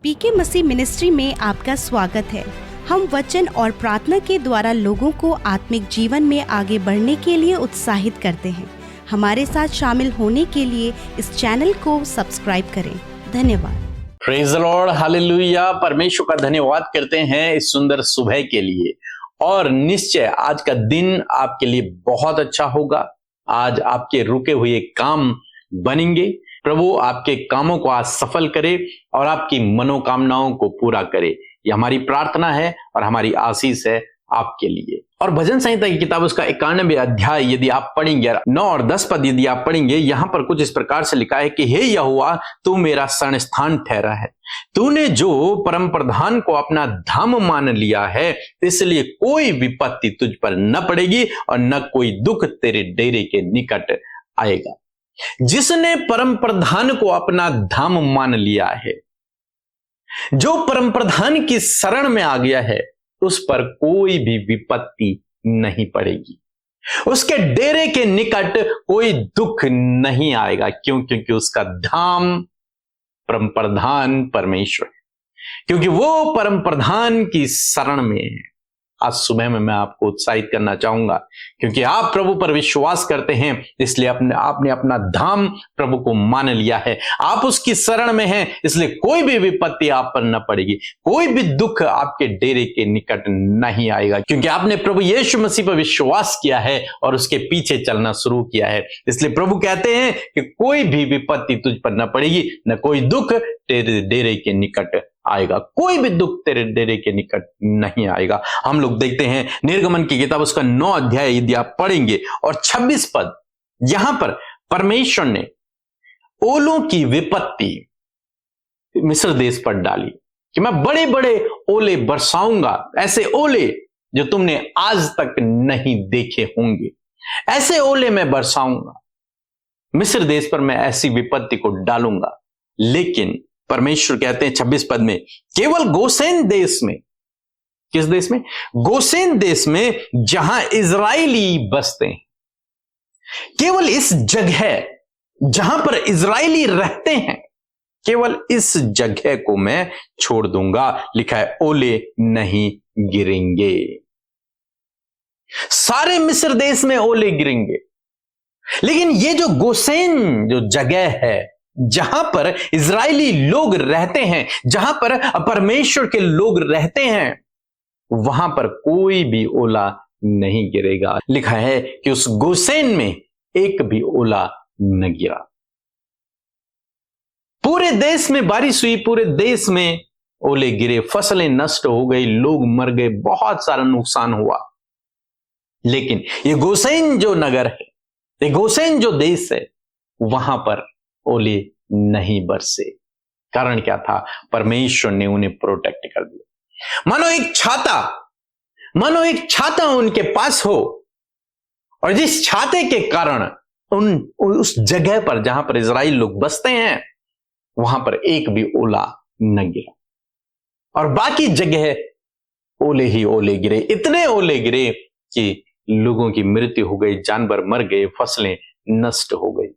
पीके मसीह ministry में आपका स्वागत है। हम वचन और प्रार्थना के द्वारा लोगों को आत्मिक जीवन में आगे बढ़ने के लिए उत्साहित करते हैं। हमारे साथ शामिल होने के लिए इस चैनल को सब्सक्राइब करें। धन्यवाद। Praise the Lord, hallelujah. परमेश्वर का धन्यवाद करते हैं इस सुंदर सुबह के लिए। और निश्चय आज का दिन आपके लिए बहुत अच्छा होगा। आज आपके रुके हुए काम बनेंगे। प्रभु आपके कामों को आज सफल करे और आपकी मनोकामनाओं को पूरा करे। ये हमारी प्रार्थना है और हमारी आशीष है आपके लिए। और भजन संहिता की किताब उसका 91 अध्याय यदि आप पढ़ेंगे 9 और 10 पद यदि आप पढ़ेंगे, यहां पर कुछ इस प्रकार से लिखा है कि हे यहोवा, तू मेरा शरण स्थान ठहरा है। तूने जो परम प्रधान को अपना धाम मान लिया है, इसलिए कोई विपत्ति तुझ पर न पड़ेगी और न कोई दुख तेरे डेरे के निकट आएगा। जिसने परम प्रधान को अपना धाम मान लिया है, जो परम प्रधान की शरण में आ गया है, उस पर कोई भी विपत्ति नहीं पड़ेगी। उसके डेरे के निकट कोई दुख नहीं आएगा। क्यों? क्योंकि उसका धाम परम प्रधान परमेश्वर है, क्योंकि वो परम प्रधान की शरण में है। आज सुबह में मैं आपको उत्साहित करना चाहूंगा, क्योंकि आप प्रभु पर विश्वास करते हैं, इसलिए आपने अपना धाम प्रभु को मान लिया है। आप उसकी शरण में हैं, इसलिए कोई भी विपत्ति आप पर न पड़ेगी, कोई भी दुख आपके डेरे के निकट नहीं आएगा, क्योंकि आपने प्रभु यीशु मसीह पर विश्वास किया है और उसके पीछे चलना शुरू किया है। इसलिए प्रभु कहते हैं कि कोई भी विपत्ति तुझ पर न पड़ेगी, न कोई दुख तेरे डेरे के निकट आएगा। कोई भी दुख तेरे डेरे के निकट नहीं आएगा। हम लोग देखते हैं निर्गमन की किताब उसका 9 अध्याय यदि आप पढ़ेंगे और 26 पद, यहां पर परमेश्वर ने ओलों की विपत्ति मिस्र देश पर डाली कि मैं बड़े बड़े ओले बरसाऊंगा, ऐसे ओले जो तुमने आज तक नहीं देखे होंगे। ऐसे ओले मैं बरसाऊंगा, मिस्र देश पर मैं ऐसी विपत्ति को डालूंगा। लेकिन परमेश्वर कहते हैं 26 पद में, केवल गोसेन देश में, किस देश में? गोसेन देश में, जहां इजराइली बसते हैं, केवल इस जगह जहां पर इजराइली रहते हैं, केवल इस जगह को मैं छोड़ दूंगा। लिखा है ओले नहीं गिरेंगे। सारे मिस्र देश में ओले गिरेंगे, लेकिन ये जो गोसेन जो जगह है, जहां पर इजरायली लोग रहते हैं, जहां पर परमेश्वर के लोग रहते हैं, वहां पर कोई भी ओला नहीं गिरेगा। लिखा है कि उस गोसेन में एक भी ओला न गिरा। पूरे देश में बारिश हुई, पूरे देश में ओले गिरे, फसलें नष्ट हो गई, लोग मर गए, बहुत सारा नुकसान हुआ। लेकिन ये गोसेन जो नगर है, ये गोसेन जो देश है, वहां पर ओले नहीं बरसे। कारण क्या था? परमेश्वर ने उन्हें प्रोटेक्ट कर दिया। मानो एक छाता उनके पास हो, और जिस छाते के कारण उस जगह पर जहां पर इजराइल लोग बसते हैं, वहां पर एक भी ओला न गिरा, और बाकी जगह ओले ही ओले गिरे। इतने ओले गिरे कि लोगों की मृत्यु हो गई, जानवर मर गए, फसलें नष्ट हो गई।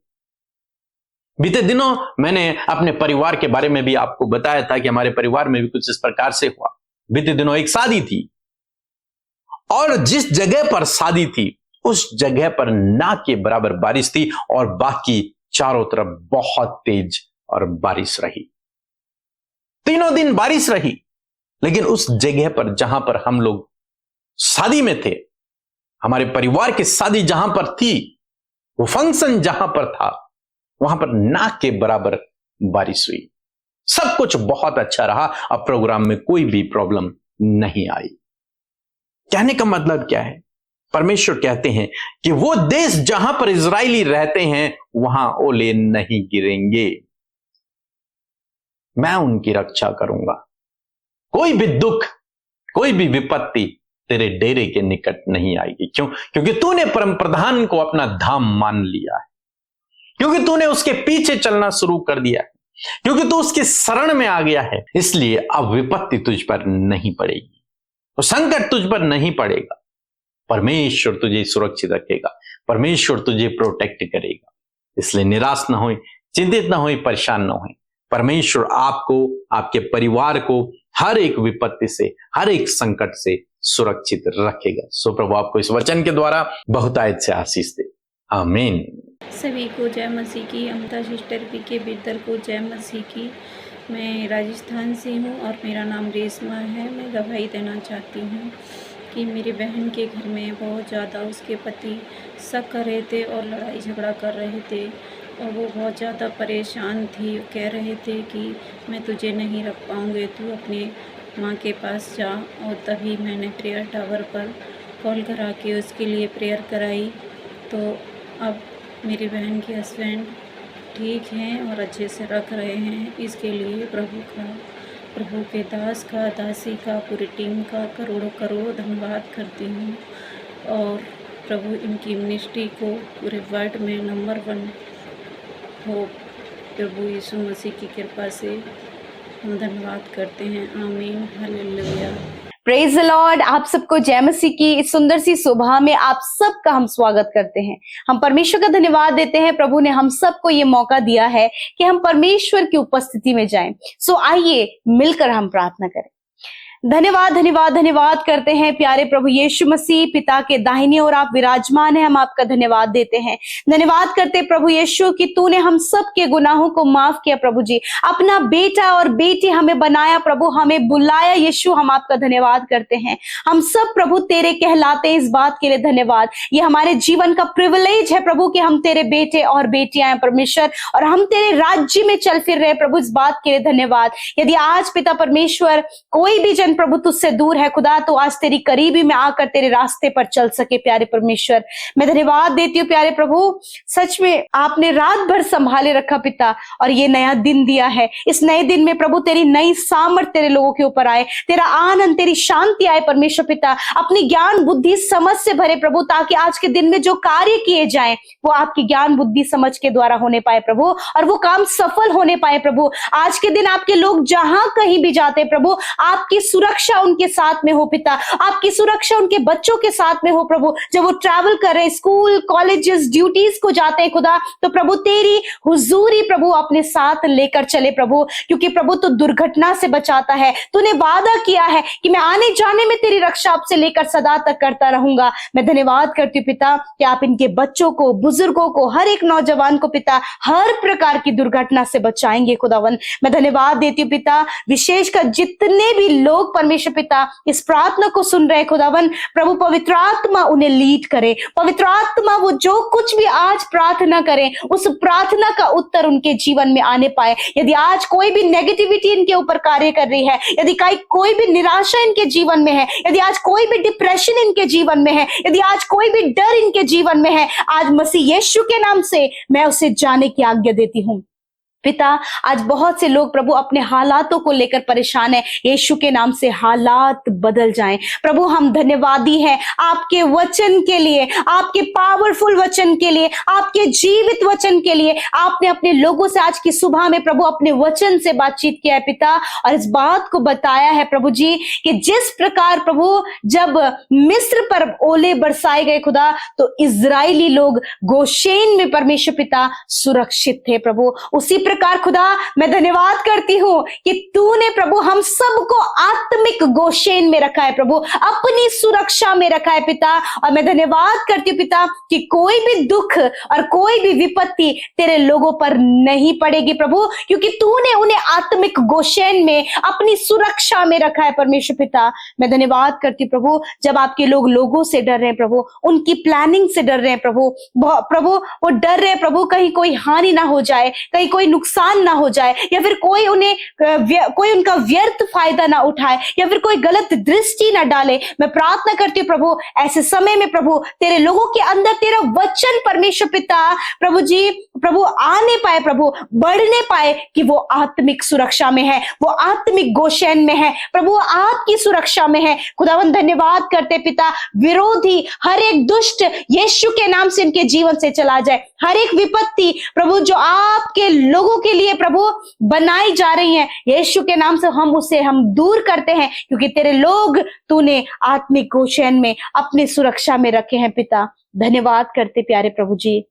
बीते दिनों मैंने अपने परिवार के बारे में भी आपको बताया था कि हमारे परिवार में भी कुछ इस प्रकार से हुआ। बीते दिनों एक शादी थी, और जिस जगह पर शादी थी, उस जगह पर ना के बराबर बारिश थी, और बाकी चारों तरफ बहुत तेज और बारिश रही। 3 दिन बारिश रही, लेकिन उस जगह पर जहां पर हम लोग शादी में थे, हमारे परिवार की शादी जहां पर थी, वो फंक्शन जहां पर था, वहां पर ना के बराबर बारिश हुई। सब कुछ बहुत अच्छा रहा। अब प्रोग्राम में कोई भी प्रॉब्लम नहीं आई। कहने का मतलब क्या है? परमेश्वर कहते हैं कि वो देश जहां पर इजरायली रहते हैं, वहां ओले नहीं गिरेंगे। मैं उनकी रक्षा करूंगा। कोई भी दुख, कोई भी विपत्ति तेरे डेरे के निकट नहीं आएगी। क्यों? क्योंकि तूने परम प्रधान को अपना धाम मान लिया है, क्योंकि तूने उसके पीछे चलना शुरू कर दिया है, क्योंकि तू उसकी शरण में आ गया है। इसलिए अब विपत्ति तुझ पर नहीं पड़ेगी, तो संकट तुझ पर नहीं पड़ेगा। परमेश्वर तुझे सुरक्षित रखेगा, परमेश्वर तुझे प्रोटेक्ट करेगा। इसलिए निराश ना हो, चिंतित ना हो, परेशान ना हो। परमेश्वर आपको, आपके परिवार को हर एक विपत्ति से, हर एक संकट से सुरक्षित रखेगा। सो प्रभु आपको इस वचन के द्वारा बहुतायत से आशीष दे। आमीन। सभी को जय मसीह की। अमता सिस्टर पी के बिरदर को जय मसीह की। मैं राजस्थान से हूँ और मेरा नाम रेशमा है। मैं गवाही देना चाहती हूँ कि मेरी बहन के घर में बहुत ज़्यादा उसके पति शक कर रहे थे और लड़ाई झगड़ा कर रहे थे और वो बहुत ज़्यादा परेशान थी। कह रहे थे कि मैं तुझे नहीं रख पाऊँगी, तू अपने माँ के पास जा। और तभी मैंने प्रेयर टावर पर कॉल करा के उसके लिए प्रेयर कराई। तो अब मेरी बहन के हस्बैंड ठीक हैं और अच्छे से रख रहे हैं। इसके लिए प्रभु के दास का, दासी का, पूरी टीम का करोड़ों करोड़ों धन्यवाद करती हूँ। और प्रभु इनकी मिनिस्ट्री को पूरे वर्ल्ड में नंबर 1 हो। प्रभु यीशु मसीह की कृपा से हम धन्यवाद करते हैं। आमीन, हालेलुया। Praise the Lord. आप सबको जय मसीह की इस सुंदर सी सुबह में आप सबका हम स्वागत करते हैं। हम परमेश्वर का धन्यवाद देते हैं। प्रभु ने हम सबको ये मौका दिया है कि हम परमेश्वर की उपस्थिति में जाएं। सो आइए मिलकर हम प्रार्थना करें। धन्यवाद धन्यवाद धन्यवाद करते हैं प्यारे प्रभु यीशु मसीह, पिता के दाहिने और आप विराजमान हैं। हम आपका धन्यवाद देते हैं। धन्यवाद करते प्रभु यीशु कि तूने हम सब के गुनाहों को माफ किया। प्रभु जी, अपना बेटा और बेटी हमें बनाया, प्रभु हमें बुलाया। यीशु, हम आपका धन्यवाद करते हैं। हम सब प्रभु तेरे कहलाते हैं, इस बात के लिए धन्यवाद। ये हमारे जीवन का प्रिविलेज है प्रभु कि हम तेरे बेटे और बेटियां हैं परमेश्वर, और हम तेरे राज्य में चल फिर रहे प्रभु, इस बात के लिए धन्यवाद। यदि आज पिता परमेश्वर कोई भी जन प्रभु तुझसे दूर है खुदा, तो आज तेरी करीबी में आकर तेरे रास्ते पर चल सके। प्यारे परमेश्वर, मैं धन्यवाद देती हूँ प्यारे प्रभु, सच में आपने रात भर संभाले रखा पिता, और ये नया दिन दिया है। इस नए दिन में प्रभु तेरी नई सामर्थ तेरे लोगों के ऊपर आए, तेरा आनंद, तेरी शांति आए परमेश्वर पिता। अपनी ज्ञान बुद्धि समझ से भरे प्रभु, ताकि आज के दिन में जो कार्य किए जाएं वो आपकी ज्ञान बुद्धि समझ के द्वारा होने पाए प्रभु, और वो काम सफल होने पाए प्रभु। आज के दिन आपके लोग जहां कहीं भी जाते प्रभु, आपकी सुरक्षा उनके साथ में हो पिता, आपकी सुरक्षा उनके बच्चों के साथ में हो प्रभु। जब वो ट्रैवल कर रहे, स्कूल कॉलेजेस ड्यूटीज को जाते हैं खुदा, तो प्रभु तेरी हुजूरी प्रभु अपने साथ लेकर चले प्रभु, क्योंकि प्रभु तू दुर्घटना से बचाता है। तूने वादा किया है कि मैं आने जाने में तेरी रक्षा आपसे लेकर सदा तक करता रहूंगा। मैं धन्यवाद करती हूँ पिता कि आप इनके बच्चों को, बुजुर्गों को, हर एक नौजवान को पिता हर प्रकार की दुर्घटना से बचाएंगे खुदावन। मैं धन्यवाद देती हूँ पिता, विशेषकर जितने भी लोग परमेश्वर पिता इस प्रार्थना को सुन रहे खुदावन, प्रभु पवित्र आत्मा उन्हें लीड करे। पवित्र आत्मा वो जो कुछ भी आज प्रार्थना करें, उस प्रार्थना का उत्तर उनके जीवन में आने पाए। यदि आज कोई भी नेगेटिविटी इनके ऊपर कार्य कर रही है, यदि कोई भी निराशा इनके जीवन में है, यदि आज कोई भी डिप्रेशन इनके जीवन में है, यदि आज कोई भी डर इनके जीवन में है, आज मसीह यीशु के नाम से मैं उसे जाने की आज्ञा देती हूँ पिता। आज बहुत से लोग प्रभु अपने हालातों को लेकर परेशान है, यीशु के नाम से हालात बदल जाएं प्रभु। हम धन्यवादी हैं आपके वचन के लिए, आपके पावरफुल वचन के लिए, आपके जीवित वचन के लिए। आपने अपने लोगों से आज की सुबह में प्रभु अपने वचन से बातचीत किया है पिता, और इस बात को बताया है प्रभु जी कि जिस प्रकार प्रभु जब मिस्र पर ओले बरसाए गए खुदा, तो इजरायली लोग गोशेन में परमेश्वर पिता सुरक्षित थे प्रभु। उसी प्रकार खुदा मैं धन्यवाद करती हूँ कि तूने प्रभु हम सबको आत्मिक गोशेन में रखा है प्रभु, अपनी सुरक्षा में रखा है पिता। और मैं धन्यवाद करती हूँ पिता कि कोई भी दुख और कोई भी विपत्ति तेरे लोगों पर नहीं पड़ेगी प्रभु, क्योंकि तूने उन्हें आत्मिक गोशेन में अपनी सुरक्षा में रखा है परमेश्वर पिता। मैं धन्यवाद करती हूँ प्रभु, जब आपके लोग लोगों से डर रहे हैं प्रभु, उनकी प्लानिंग से डर रहे हैं प्रभु, वो डर रहे हैं प्रभु कहीं कोई हानि ना हो जाए, कहीं कोई नुकसान ना हो जाए, या फिर कोई उनका व्यर्थ फायदा ना उठाए, या फिर कोई गलत दृष्टि ना डाले। मैं प्रार्थना करती हूँ प्रभु, ऐसे समय में प्रभु तेरे लोगों के अंदर तेरा वचन परमेश्वर पिता प्रभु जी प्रभु आने पाए प्रभु, बढ़ने पाए, कि वो आत्मिक सुरक्षा में है, वो आत्मिक गोशेन में है प्रभु, आपकी सुरक्षा में है खुदावन। धन्यवाद करते पिता, विरोधी हर एक दुष्ट यीशु के नाम से इनके जीवन से चला जाए। हर एक विपत्ति प्रभु जो आपके लोगों के लिए प्रभु बनाई जा रही है, यीशु के नाम से हम दूर करते हैं, क्योंकि तेरे लोग तूने आत्मिक गोशेन में अपनी सुरक्षा में रखे हैं पिता। धन्यवाद करते प्यारे प्रभु जी।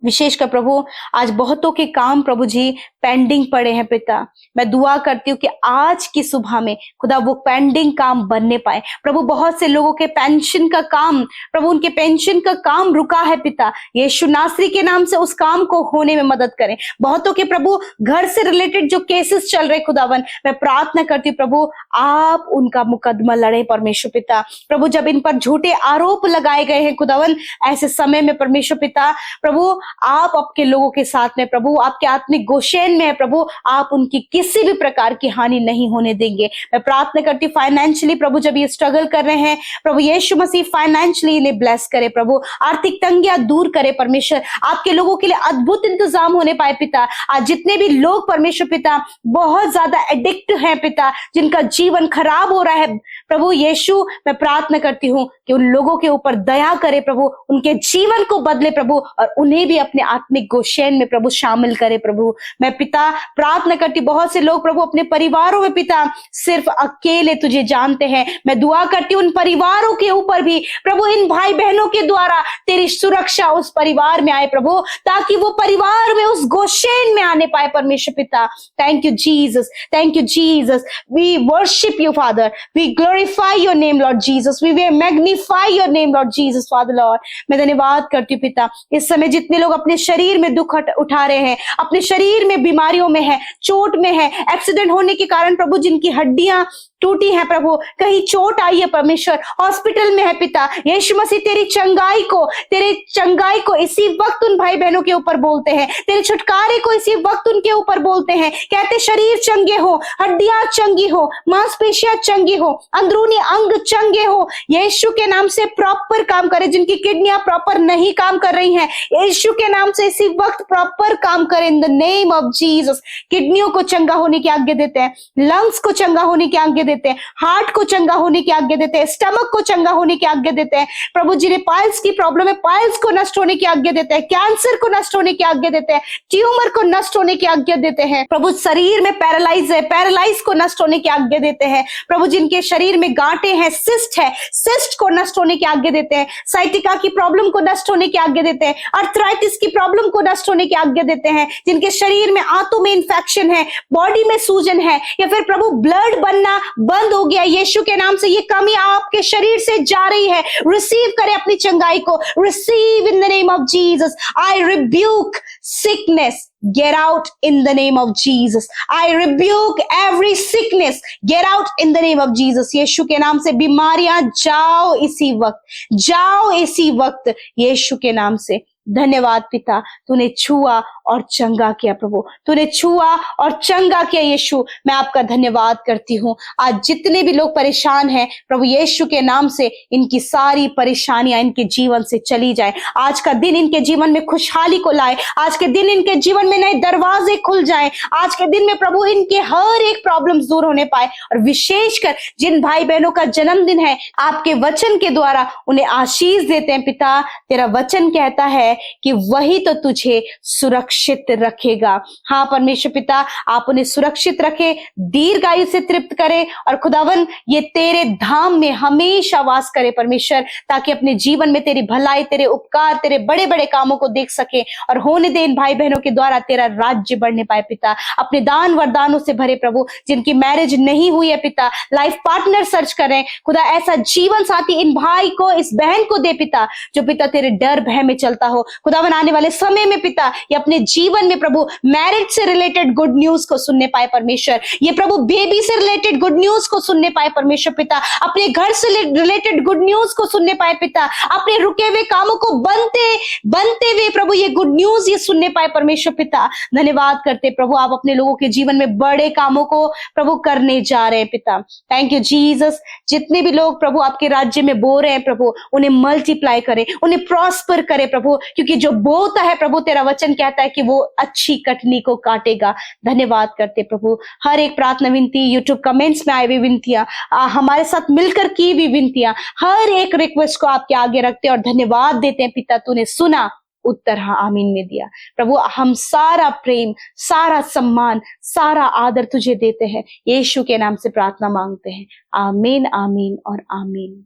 विशेषकर प्रभु आज बहुतों के काम प्रभु जी पेंडिंग पड़े हैं पिता, मैं दुआ करती हूँ कि आज की सुबह में खुदा वो पेंडिंग काम बनने पाए। प्रभु बहुत से लोगों के पेंशन का काम, प्रभु उनके पेंशन का काम रुका है पिता, यीशु नासरी के नाम से उस काम को होने में मदद करें। बहुतों के प्रभु घर से रिलेटेड जो केसेस चल रहे खुदावन, मैं प्रार्थना करती हूँ प्रभु आप उनका मुकदमा लड़े परमेश्वर पिता। प्रभु जब इन पर झूठे आरोप लगाए गए हैं खुदावन, ऐसे समय में परमेश्वर पिता प्रभु आप आपके लोगों के साथ में, प्रभु आपके आत्मिक गोशेन में है प्रभु, आप उनकी किसी भी प्रकार की हानि नहीं होने देंगे। मैं प्रार्थना करती हूँ फाइनेंशियली प्रभु जब ये स्ट्रगल कर रहे हैं प्रभु यीशु मसीह फाइनेंशियली इन्हें ब्लेस करे प्रभु, आर्थिक तंगियां दूर करे परमेश्वर, आपके लोगों के लिए अद्भुत इंतजाम होने पाए पिता। आज जितने भी लोग परमेश्वर पिता बहुत ज्यादा एडिक्ट हैं पिता, जिनका जीवन खराब हो रहा है प्रभु यीशु, मैं प्रार्थना करती हूँ कि उन लोगों के ऊपर दया करे प्रभु, उनके जीवन को बदले प्रभु और उन्हें भी अपने आत्मिक गोशेन में प्रभु शामिल करे प्रभु। मैं पिता प्रार्थना करती, बहुत से लोग प्रभु अपने परिवारों में पिता सिर्फ अकेले तुझे जानते हैं, मैं दुआ करती हूँ उन परिवारों के ऊपर भी प्रभु इन भाई बहनों के द्वारा तेरी सुरक्षा उस परिवार में आए प्रभु, ताकि वो परिवार में उस गोशेन में आने पाए परमेश्वर पिता। Thank you Jesus, thank you Jesus, we worship you Father, we glorify your name Lord Jesus, we will magnify your name Lord Jesus Father Lord. मैं धन्यवाद करती हूँ पिता, इस समय जितने लोग अपने शरीर में दुख उठा रहे हैं, अपने शरीर में बीमारियों में है, चोट में है, एक्सीडेंट होने के कारण प्रभु जिनकी हड्डियां टूटी है प्रभु, कहीं चोट आई है परमेश्वर, हॉस्पिटल में है पिता, यीशु मसीह तेरी चंगाई को इसी वक्त उन भाई बहनों के ऊपर बोलते हैं, तेरे छुटकारे को इसी वक्त उनके ऊपर बोलते हैं, कहते शरीर चंगे हो, हड्डियां चंगी हो, मांसपेशियां चंगी हो, अंदरूनी अंग चंगे हो, यीशु के नाम से प्रॉपर काम करे, जिनकी किडनियां प्रॉपर नहीं काम कर रही हैं यीशु के नाम से इसी वक्त प्रॉपर काम करे in the name of Jesus. किडनियों को चंगा होने की आज्ञा देते हैं, लंग्स को चंगा होने की आज्ञा देते हैं, हार्ट को चंगा होने की आज्ञा देते हैं, स्टमक को चंगा होने की आज्ञा देते हैं प्रभु, जिन्हें पाइल्स की प्रॉब्लम है पाइल्स को नष्ट होने की आज्ञा देते हैं, कैंसर को नष्ट होने की आज्ञा देते हैं, ट्यूमर को नष्ट होने की आज्ञा देते हैं प्रभु, शरीर में पैरालाइज है पैरालाइज को नष्ट होने की आज्ञा देते हैं प्रभु, जिनके शरीर में गांठें हैं, सिस्ट है, सिस्ट को नष्ट होने की आज्ञा देते हैं, साइटिका की प्रॉब्लम को नष्ट होने की आज्ञा देते हैं, अर्थराइटिस की प्रॉब्लम को नष्ट होने की आज्ञा देते हैं, जिनके शरीर में आंतों में इंफेक्शन है, बॉडी में सूजन है, या फिर प्रभु ब्लड बनना बंद हो गया, यीशु के नाम से ये कमी आपके शरीर से जा रही है, रिसीव करें अपनी चंगाई को, receive in the name of Jesus. I rebuke sickness, get out in the name of Jesus. I rebuke every sickness, get out in the name of Jesus. यीशु के नाम से बीमारियां जाओ इसी वक्त, जाओ इसी वक्त यीशु के नाम से। धन्यवाद पिता, तूने छुआ और चंगा किया प्रभु, तूने छुआ और चंगा किया यीशु, मैं आपका धन्यवाद करती हूँ। आज जितने भी लोग परेशान हैं प्रभु यीशु के नाम से इनकी सारी परेशानियां इनके जीवन से चली जाए, आज का दिन इनके जीवन में खुशहाली को लाए, आज के दिन इनके जीवन में नए दरवाजे खुल जाएं, आज के दिन में प्रभु इनके हर एक प्रॉब्लम्स दूर होने पाए, और विशेषकर जिन भाई बहनों का जन्मदिन है आपके वचन के द्वारा उन्हें आशीष देते हैं पिता। तेरा वचन कहता है कि वही तो तुझे सुरक्षित रखेगा। हाँ परमेश्वर पिता, आप उन्हें सुरक्षित रखे, दीर्घायु से तृप्त करे, और खुदावन ये तेरे धाम में हमेशा वास करे परमेश्वर, ताकि अपने जीवन में तेरी भलाई, तेरे उपकार, तेरे बड़े बड़े कामों को देख सके, और होने दे इन भाई बहनों के द्वारा तेरा राज्य बढ़ने पाए पिता। अपने दान वरदानों से भरे प्रभु, जिनकी मैरिज नहीं हुई है पिता, लाइफ पार्टनर सर्च करें खुदा, ऐसा जीवन साथी इन भाई को, इस बहन को दे पिता, जो पिता तेरे डर भय में चलता हो खुदावन। आने वाले समय में पिता ये अपने जीवन में प्रभु मैरिज से रिलेटेड गुड न्यूज को सुनने पाए परमेश्वर, ये प्रभु बेबी से रिलेटेड गुड न्यूज को सुनने पाए परमेश्वर पिता, अपने घर से रिलेटेड गुड न्यूज को सुनने पाए पिता, अपने रुके हुए कामों को बनते हुए प्रभु ये गुड न्यूज ये सुनने पाए परमेश्वर पिता। धन्यवाद करते प्रभु, आप अपने लोगों के जीवन में बड़े कामों को प्रभु करने जा रहे हैं पिता। Thank you Jesus. जितने भी लोग प्रभु आपके राज्य में बो रहे हैं प्रभु, उन्हें मल्टीप्लाई करे, उन्हें प्रॉस्पर करे प्रभु, क्योंकि जो बोता है प्रभु तेरा वचन कहता है कि वो अच्छी कटनी को काटेगा। धन्यवाद करते प्रभु, हर एक प्रार्थना विनती, यूट्यूब कमेंट्स में आए हुई विनतियां, हमारे साथ मिलकर की भी विनतियां, हर एक रिक्वेस्ट को आपके आगे रखते हैं और धन्यवाद देते हैं पिता, तूने सुना, उत्तर हाँ आमीन में दिया। प्रभु हम सारा प्रेम, सारा सम्मान, सारा आदर तुझे देते हैं, यीशु के नाम से प्रार्थना मांगते हैं। आमीन, आमीन और आमीन।